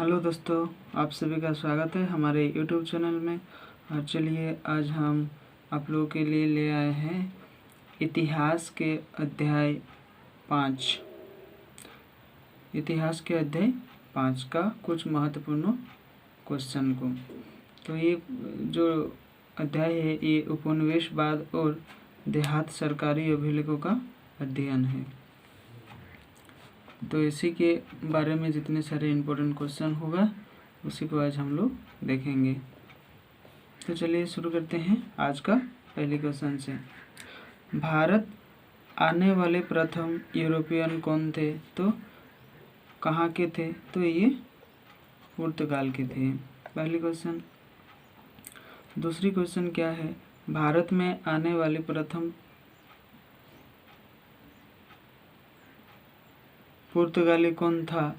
Hello दोस्तों, आप सभी का स्वागत है हमारे YouTube चैनल में। और चलिए आज हम आप लोगों के लिए ले आए हैं इतिहास के अध्याय 5। इतिहास के अध्याय 5 का कुछ महत्वपूर्ण क्वेश्चन को। तो ये जो अध्याय है ये उपनिवेशवाद और देहात सरकारी अभिलेखों का अध्ययन है। तो इसी के बारे में जितने सारे इम्पोर्टेंट क्वेश्चन होगा उसी को आज हम लोग देखेंगे। तो चलिए शुरू करते हैं आज का पहले क्वेश्चन से। भारत आने वाले प्रथम यूरोपियन कौन थे? तो कहाँ के थे? तो ये पुर्तगाल के थे। पहली क्वेश्चन। दूसरी क्वेश्चन क्या है? भारत में आने वाले प्रथम पुर्तगाली कौन था?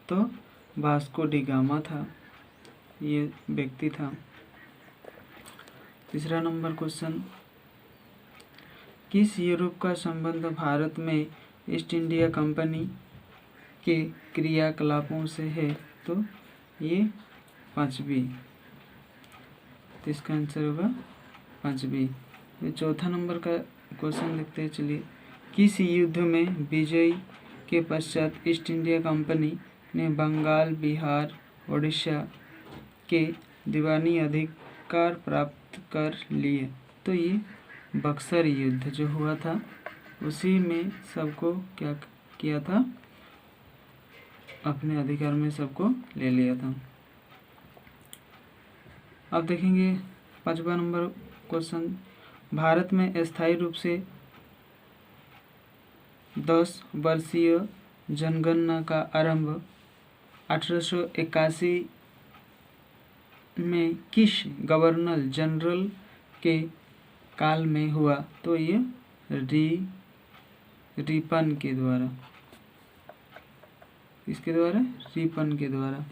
तो वास्को डी गामा था, ये व्यक्ति था। तीसरा नंबर क्वेश्चन। किस यूरोप का संबंध भारत में ईस्ट इंडिया कंपनी के क्रियाकलापों से है? तो ये पांचवी। तो इसका आंसर होगा पांचवी। ये चौथा नंबर का क्वेश्चन देखते हैं। चलिए, किस युद्ध में विजय के पश्चात ईस्ट इंडिया कंपनी ने बंगाल, बिहार, उड़ीसा के दीवानी अधिकार प्राप्त कर लिए? तो ये बक्सर युद्ध जो हुआ था उसी में सबको क्या किया था? अपने अधिकार में सबको ले लिया था। अब देखेंगे पांचवा नंबर क्वेश्चन। भारत में अस्थायी रूप से 10 वर्षीय जनगणना का आरंभ 1881 में किस गवर्नर जनरल के काल में हुआ? तो ये रिपन के द्वारा। इसके द्वारा रिपन के द्वारा।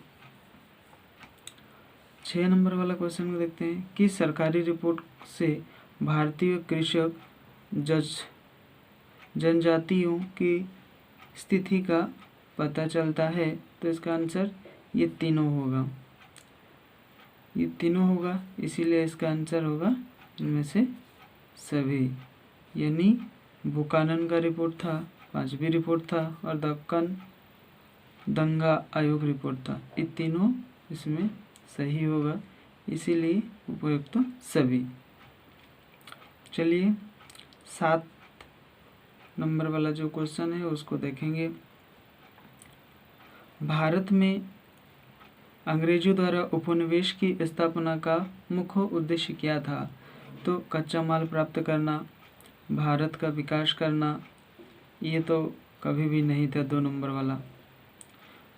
6 नंबर वाला क्वेश्चन को देखते हैं। किस सरकारी रिपोर्ट से भारतीय कृषक जनजातियों की स्थिति का पता चलता है? तो इसका आंसर ये तीनों होगा। ये तीनों होगा, इसीलिए इसका आंसर होगा इनमें से सभी। यानी बुकानन का रिपोर्ट था, पांचवी रिपोर्ट था और दक्कन दंगा आयोग रिपोर्ट था। ये तीनों इसमें सही होगा, इसीलिए उपयुक्त सभी। चलिए 7 नंबर वाला जो क्वेश्चन है उसको देखेंगे। भारत में अंग्रेजों द्वारा उपनिवेश की स्थापना का मुख्य उद्देश्य क्या था? तो कच्चा माल प्राप्त करना, भारत का विकास करना, ये तो कभी भी नहीं था 2 नंबर वाला।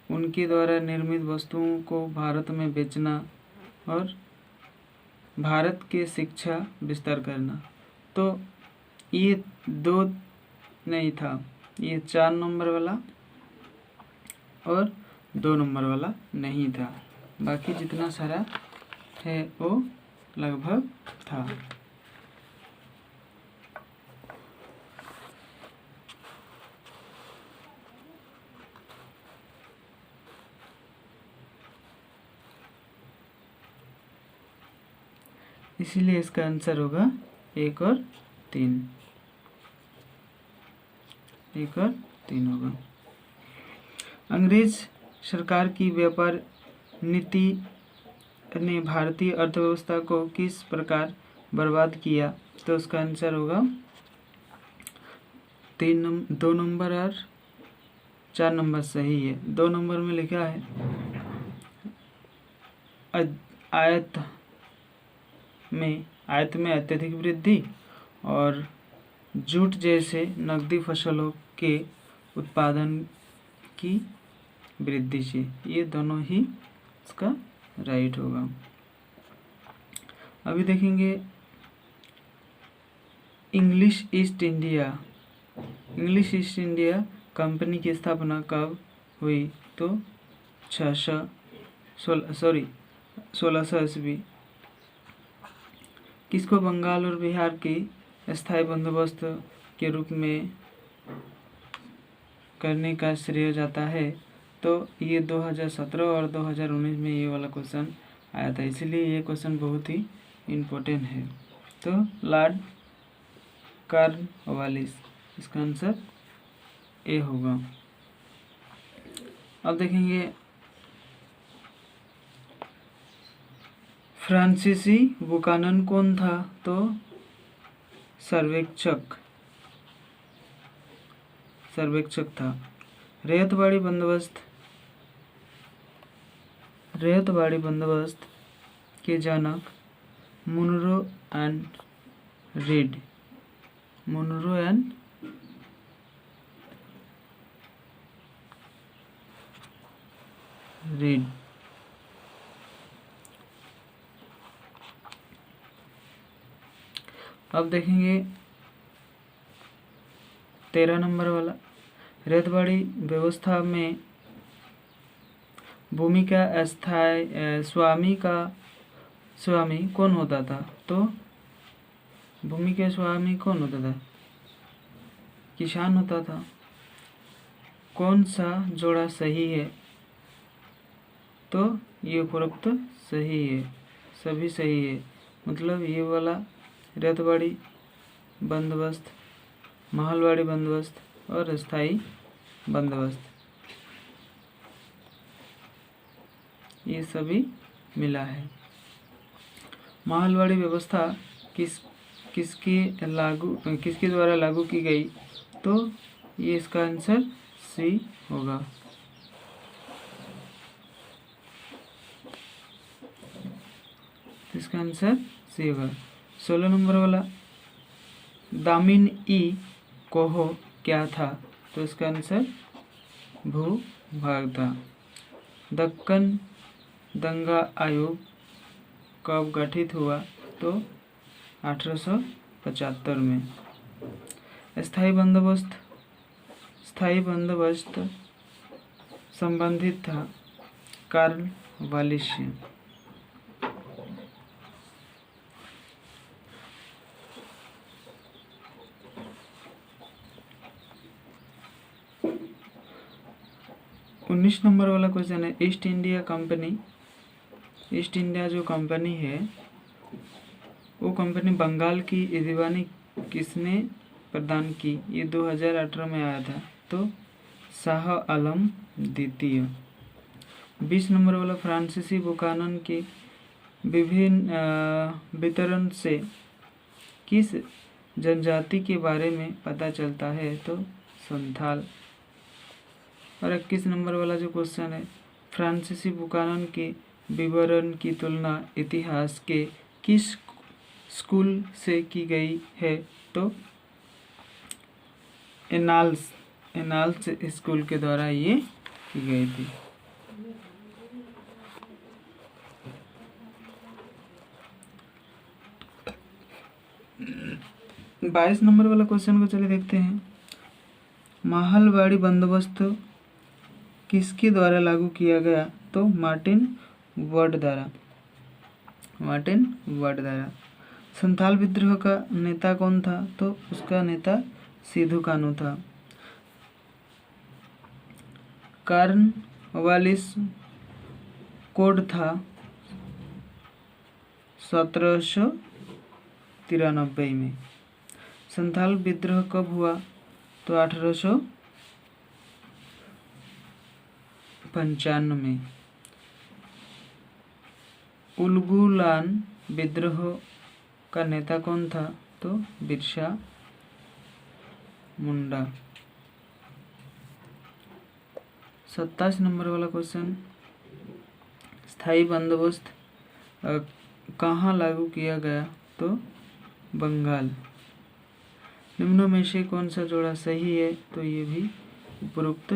उनके द्वारा निर्मित वस्तुओं को भारत में बेचना और भारत के शिक्षा विस्तार करना। तो ये 2 नहीं था, ये 4 नंबर वाला और 2 नंबर वाला नहीं था। बाकी जितना सारा है वो लगभग था। इसीलिए इसका आंसर होगा 1 और 3। 1 और 3 होगा। अंग्रेज सरकार की व्यापार नीति ने भारतीय अर्थव्यवस्था को किस प्रकार बर्बाद किया? तो उसका आंसर होगा 2 नंबर और 4 नंबर सही है। 2 नंबर में लिखा है आयत में अत्यधिक वृद्धि और जूट जैसे नकदी फसलों के उत्पादन की वृद्धि से। ये दोनों ही इसका राइट होगा। अभी देखेंगे इंग्लिश ईस्ट इंडिया कंपनी की स्थापना कब हुई? तो 1600 ईस्वी। किसको बंगाल और बिहार की स्थायी बंदोबस्त के रूप में करने का श्रेय जाता है? तो ये 2017 और 2019 में ये वाला क्वेश्चन आया था, इसलिए ये क्वेश्चन बहुत ही इम्पोर्टेंट है। तो लॉर्ड कॉर्नवालिस, इसका आंसर ए होगा। अब देखेंगे फ्रांसीसी बुकानन कौन था? तो सर्वेक्षक था। रैयतवाड़ी बंदोबस्त के जनक मुनरो एंड रीड। अब देखेंगे 13 नंबर वाला, रैयतवाड़ी व्यवस्था में भूमि का स्वामी कौन होता था? तो भूमि के स्वामी कौन होता था? किसान होता था। कौन सा जोड़ा सही है? तो ये उपरोक्त सही है, सभी सही है। मतलब ये वाला रैयतवाड़ी बंदोबस्त, महलवाड़ी बंदोबस्त और स्थायी बंदोबस्त, ये सभी मिला है। महलवाड़ी व्यवस्था किसके द्वारा लागू की गई? तो ये इसका आंसर सी होगा। इसका आंसर सी होगा। 16 नंबर वाला, दामिन ई कोहो क्या था? तो इसका आंसर भूभाग था। दक्कन दंगा आयोग कब गठित हुआ? तो 1875 में। स्थायी बंदोबस्त संबंधित था कॉर्नवालिस से। उन्नीस नंबर वाला क्वेश्चन है, ईस्ट इंडिया जो कंपनी है, वो कंपनी बंगाल की दीवानी किसने प्रदान की? ये 2018 में आया था। तो शाह आलम द्वितीय। 20 नंबर वाला, फ्रांसीसी बुकानन के विभिन्न वितरण से किस जनजाति के बारे में पता चलता है? तो संथाल। और 21 नंबर वाला जो क्वेश्चन है, फ्रांसीसी बुकानन के विवरण की तुलना इतिहास के किस स्कूल से की गई है? तो एनाल्स स्कूल के द्वारा ये की गई थी। बाईस नंबर वाला क्वेश्चन को चलिए देखते हैं। महलवाड़ी बंदोबस्त किसके द्वारा लागू किया गया? तो मार्टिन वर्ड द्वारा। संथाल विद्रोह का नेता कौन था? तो उसका नेता सिद्धू कान्हू था। कॉर्नवालिस कोड था 1793 में। संथाल विद्रोह कब हुआ? तो 1895 में। उलगुलान विद्रोह का नेता कौन था? तो बिरसा मुंडा। 27 नंबर वाला क्वेश्चन, स्थायी बंदोबस्त कहाँ लागू किया गया? तो बंगाल। निम्नों में से कौन सा जोड़ा सही है? तो ये भी उपरोक्त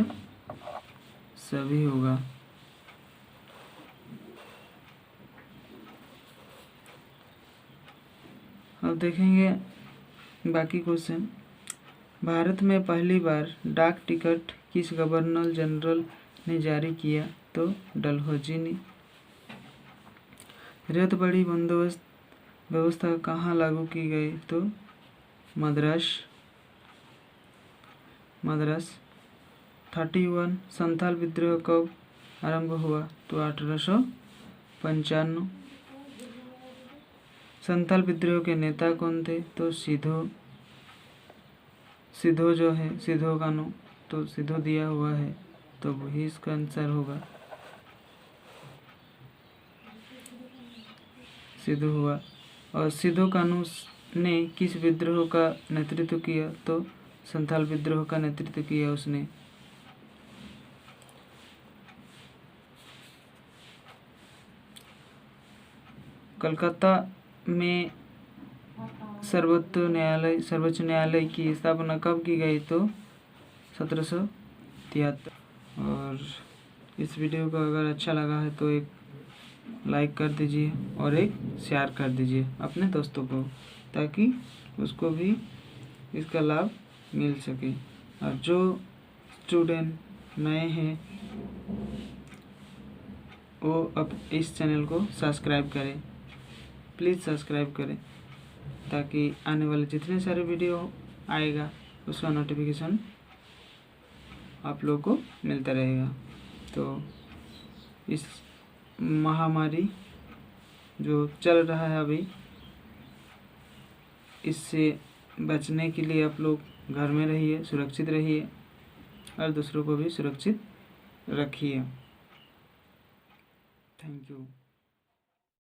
सभी होगा। अब देखेंगे बाकी क्वेश्चन। भारत में पहली बार डाक टिकट किस गवर्नर जनरल ने जारी किया? तो डलहौजी ने। रैयतवाड़ी बंदोबस्त व्यवस्था कहाँ लागू की गई? तो मद्रास। 31 संथाल विद्रोह कब आरंभ हुआ? तो 1895। संथाल विद्रोह के नेता कौन थे? तो सिद्धो जो है, सिद्धो कानू, तो सिद्धो दिया हुआ है तो वही इसका आंसर होगा, सिद्धो हुआ। और सिद्धो कानू ने किस विद्रोह का नेतृत्व किया? तो संथाल विद्रोह का नेतृत्व किया उसने। कलकत्ता में सर्वोच्च न्यायालय की स्थापना कब की गई? तो 1773। और इस वीडियो को अगर अच्छा लगा है तो एक लाइक कर दीजिए और एक शेयर कर दीजिए अपने दोस्तों को, ताकि उसको भी इसका लाभ मिल सके। और जो स्टूडेंट नए हैं वो अब इस चैनल को सब्सक्राइब करें, प्लीज़ सब्सक्राइब करें, ताकि आने वाले जितने सारे वीडियो आएगा उसका नोटिफिकेशन आप लोगों को मिलता रहेगा। तो इस महामारी जो चल रहा है अभी, इससे बचने के लिए आप लोग घर में रहिए, सुरक्षित रहिए और दूसरों को भी सुरक्षित रखिए। Thank you.